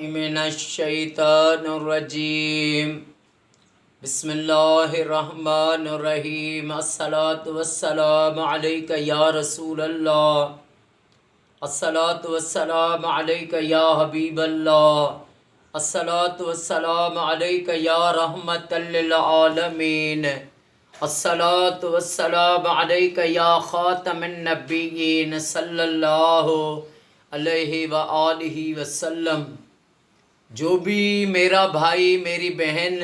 من الشیطان الرجیم بسم اللہ الرحمن الرحیم الصلاة والسلام علیک یا رسول اللہ الصلاة والسلام علیک یا حبیب اللہ الصلاة والسلام علیک یا رحمت للعالمین الصلاة والسلام علیک یا خاتم النبیین صلی اللہ علیہ وآلہ وسلم۔ جو بھی میرا بھائی میری بہن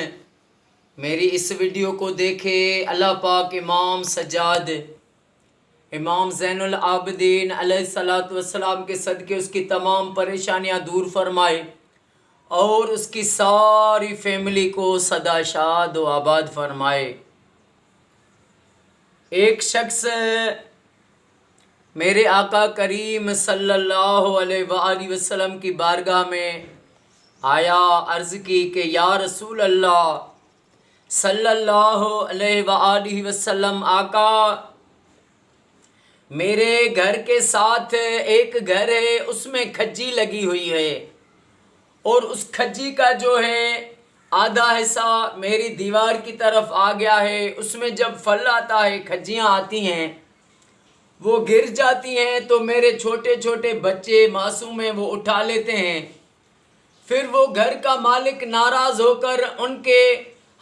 میری اس ویڈیو کو دیکھے، اللہ پاک امام سجاد امام زین العابدین علیہ الصلوۃ والسلام کے صدقے اس کی تمام پریشانیاں دور فرمائے اور اس کی ساری فیملی کو سدا شاد و آباد فرمائے۔ ایک شخص میرے آقا کریم صلی اللہ علیہ وآلہ وسلم کی بارگاہ میں آیا، عرض کی کہ یا رسول اللہ صلی اللہ علیہ وآلہ وسلم، آقا میرے گھر کے ساتھ ایک گھر ہے، اس میں کھجی لگی ہوئی ہے اور اس کھجی کا جو ہے آدھا حصہ میری دیوار کی طرف آ گیا ہے، اس میں جب پھل آتا ہے، کھجیاں آتی ہیں، وہ گر جاتی ہیں تو میرے چھوٹے چھوٹے بچے معصوم ہیں، وہ اٹھا لیتے ہیں، پھر وہ گھر کا مالک ناراض ہو کر ان کے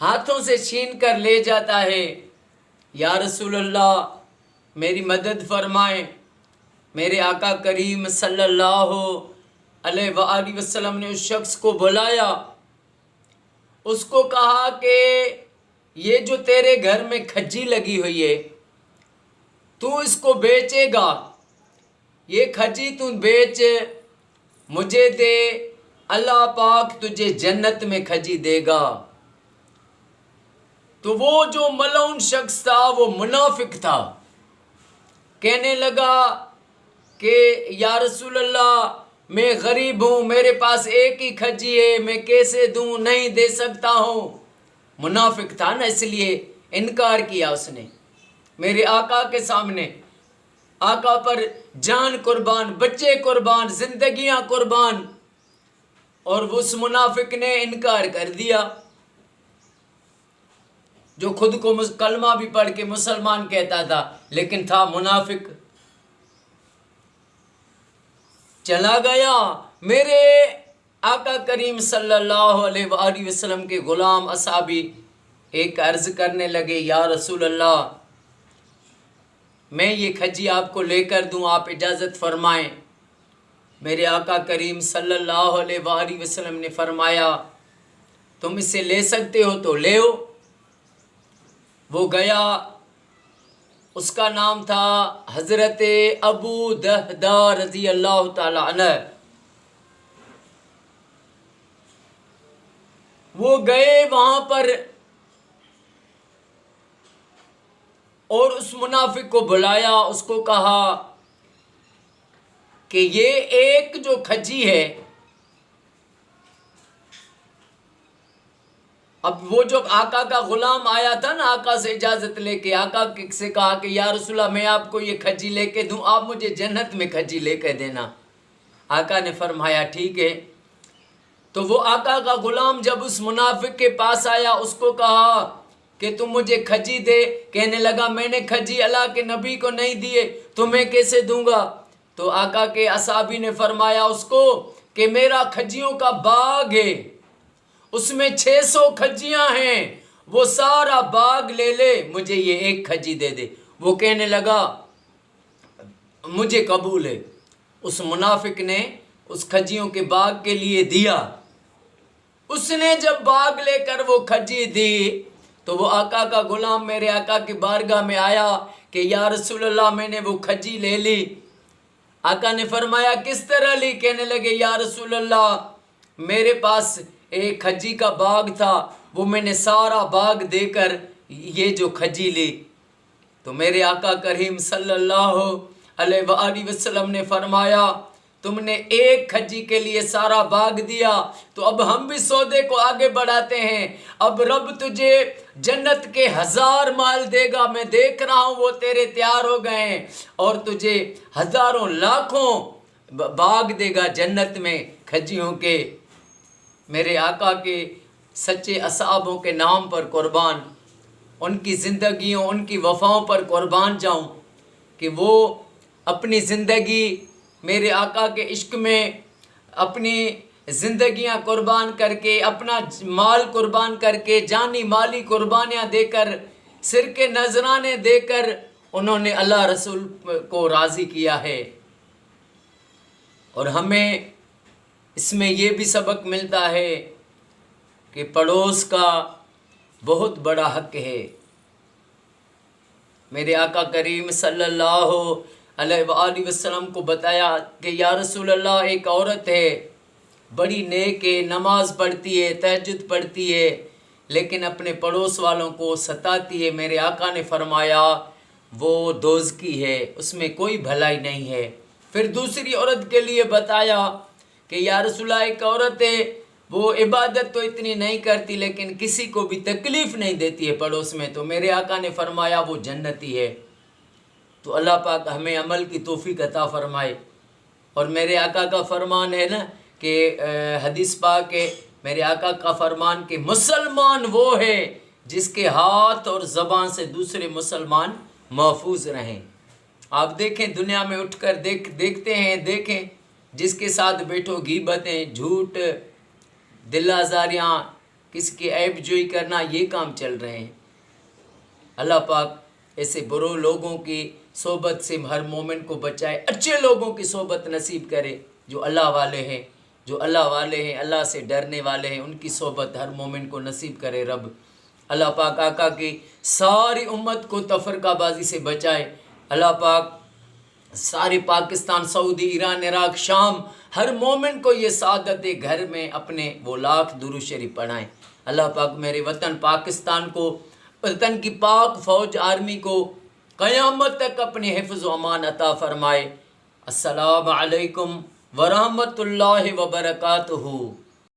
ہاتھوں سے چھین کر لے جاتا ہے۔ یا رسول اللہ میری مدد فرمائیں۔ میرے آقا کریم صلی اللہ علیہ وآلہ وسلم نے اس شخص کو بلایا، اس کو کہا کہ یہ جو تیرے گھر میں کھجی لگی ہوئی ہے، تو اس کو بیچے گا، یہ کھجی تو بیچ، مجھے دے، اللہ پاک تجھے جنت میں کھجی دے گا۔ تو وہ جو ملعون شخص تھا وہ منافق تھا، کہنے لگا کہ یا رسول اللہ میں غریب ہوں، میرے پاس ایک ہی کھجی ہے، میں کیسے دوں، نہیں دے سکتا ہوں۔ منافق تھا نا، اس لیے انکار کیا اس نے میرے آقا کے سامنے۔ آقا پر جان قربان، بچے قربان، زندگیاں قربان، اور اس منافق نے انکار کر دیا، جو خود کو کلمہ بھی پڑھ کے مسلمان کہتا تھا لیکن تھا منافق۔ چلا گیا۔ میرے آقا کریم صلی اللہ علیہ وآلہ وسلم کے غلام اصحابی ایک عرض کرنے لگے، یا رسول اللہ میں یہ کھجی آپ کو لے کر دوں، آپ اجازت فرمائیں۔ میرے آقا کریم صلی اللہ علیہ وآلہ وسلم نے فرمایا تم اسے لے سکتے ہو تو لے ہو۔ وہ گیا، اس کا نام تھا حضرت ابو دہدہ رضی اللہ تعالی عنہ۔ وہ گئے وہاں پر اور اس منافق کو بلایا، اس کو کہا کہ یہ ایک جو کھجی ہے، اب وہ جب آقا کا غلام آیا تھا نا، آقا سے اجازت لے کے، آقا سے کہا کہ یا رسول اللہ میں آپ کو یہ کھجی لے کے دوں، آپ مجھے جنت میں کھجی لے کے دینا۔ آقا نے فرمایا ٹھیک ہے۔ تو وہ آقا کا غلام جب اس منافق کے پاس آیا، اس کو کہا کہ تم مجھے کھجی دے، کہنے لگا میں نے کھجی اللہ کے نبی کو نہیں دیے، تمہیں کیسے دوں گا؟ تو آقا کے اصحابی نے فرمایا اس کو کہ میرا کھجیوں کا باغ ہے، اس میں 600 کھجیاں ہیں، وہ سارا باغ لے لے، مجھے یہ ایک کھجی دے دے۔ وہ کہنے لگا مجھے قبول ہے۔ اس منافق نے اس کھجیوں کے باغ کے لیے دیا۔ اس نے جب باغ لے کر وہ کھجی دی تو وہ آقا کا غلام میرے آقا کی بارگاہ میں آیا کہ یا رسول اللہ میں نے وہ کھجی لے لی۔ آقا نے فرمایا کس طرح لی؟ کہنے لگے یا رسول اللہ میرے پاس ایک کھجی کا باغ تھا، وہ میں نے سارا باغ دے کر یہ جو کھجی لی۔ تو میرے آقا کریم صلی اللہ علیہ وآلہ وسلم نے فرمایا تم نے ایک کھجی کے لیے سارا باغ دیا، تو اب ہم بھی سودے کو آگے بڑھاتے ہیں، اب رب تجھے جنت کے 1000 مال دے گا، میں دیکھ رہا ہوں وہ تیرے تیار ہو گئے ہیں، اور تجھے ہزاروں لاکھوں باغ دے گا جنت میں کھجیوں کے۔ میرے آقا کے سچے اصحابوں کے نام پر قربان، ان کی زندگیوں، ان کی وفاؤں پر قربان جاؤں کہ وہ اپنی زندگی میرے آقا کے عشق میں اپنی زندگیاں قربان کر کے، اپنا مال قربان کر کے، جانی مالی قربانیاں دے کر، سر کے نذرانے دے کر انہوں نے اللہ رسول کو راضی کیا ہے۔ اور ہمیں اس میں یہ بھی سبق ملتا ہے کہ پڑوس کا بہت بڑا حق ہے۔ میرے آقا کریم صلی اللہ علیہ وآلہ وسلم کو بتایا کہ یا رسول اللہ، ایک عورت ہے، بڑی نیک ہے، نماز پڑھتی ہے، تہجد پڑھتی ہے، لیکن اپنے پڑوس والوں کو ستاتی ہے۔ میرے آقا نے فرمایا وہ دوزخی ہے، اس میں کوئی بھلائی نہیں ہے۔ پھر دوسری عورت کے لیے بتایا کہ یا رسول اللہ، ایک عورت ہے، وہ عبادت تو اتنی نہیں کرتی لیکن کسی کو بھی تکلیف نہیں دیتی ہے پڑوس میں، تو میرے آقا نے فرمایا وہ جنتی ہے۔ تو اللہ پاک ہمیں عمل کی توفیق عطا فرمائے۔ اور میرے آقا کا فرمان ہے نا کہ حدیث پاک ہے، میرے آقا کا فرمان کہ مسلمان وہ ہے جس کے ہاتھ اور زبان سے دوسرے مسلمان محفوظ رہیں۔ آپ دیکھیں دنیا میں اٹھ کر دیکھتے ہیں، دیکھیں جس کے ساتھ بیٹھو غیبتیں، جھوٹ، دل آزاریاں، کس کی عیب جوئی کرنا، یہ کام چل رہے ہیں۔ اللہ پاک ایسے برو لوگوں کی صحبت سے ہر مومن کو بچائے، اچھے لوگوں کی صحبت نصیب کرے، جو اللہ والے ہیں، جو اللہ والے ہیں، اللہ سے ڈرنے والے ہیں، ان کی صحبت ہر مومن کو نصیب کرے رب۔ اللہ پاک آقا کی ساری امت کو تفرقہ بازی سے بچائے۔ اللہ پاک سارے پاکستان، سعودی، ایران، عراق، شام، ہر مومن کو یہ سعادت گھر میں اپنے وہ لاکھ درود شریف پڑھائیں۔ اللہ پاک میرے وطن پاکستان کو، وطن کی پاک فوج آرمی کو قیامت تک اپنے حفظ و امان عطا فرمائے۔ السلام علیکم ورحمۃ اللہ وبرکاتہ۔